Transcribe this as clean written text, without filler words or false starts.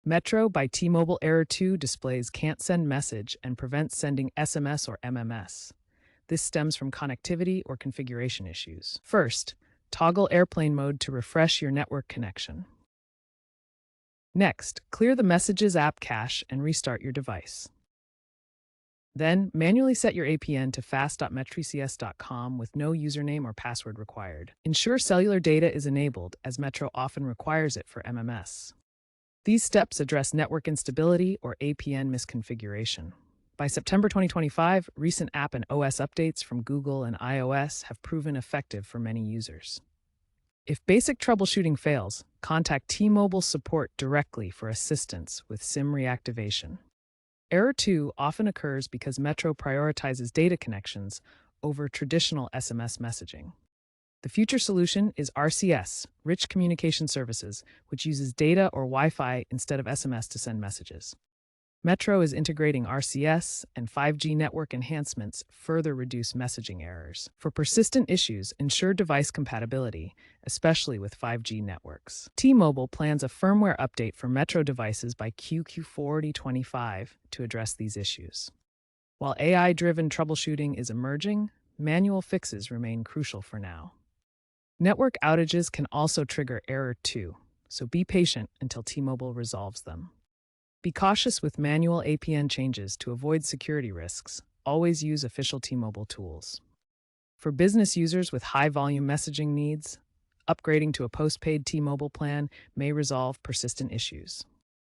Metro by T-Mobile Error 2 displays can't send message and prevents sending SMS or MMS. This stems from connectivity or configuration issues. First, toggle airplane mode to refresh your network connection. Next, clear the Messages app cache and restart your device. Then, manually set your APN to fast.metrocs.com with no username or password required. Ensure cellular data is enabled, as Metro often requires it for MMS. These steps address network instability or APN misconfiguration. By September 2025, recent app and OS updates from Google and iOS have proven effective for many users. If basic troubleshooting fails, contact T-Mobile support directly for assistance with SIM reactivation. Error 2 often occurs because Metro prioritizes data connections over traditional SMS messaging. The future solution is RCS, Rich Communication Services, which uses data or Wi-Fi instead of SMS to send messages. Metro is integrating RCS, and 5G network enhancements further reduce messaging errors. For persistent issues, ensure device compatibility, especially with 5G networks. T-Mobile plans a firmware update for Metro devices by Q4 to address these issues. While AI-driven troubleshooting is emerging, manual fixes remain crucial for now. Network outages can also trigger Error 2, so be patient until T-Mobile resolves them. Be cautious with manual APN changes to avoid security risks. Always use official T-Mobile tools. For business users with high-volume messaging needs, upgrading to a postpaid T-Mobile plan may resolve persistent issues.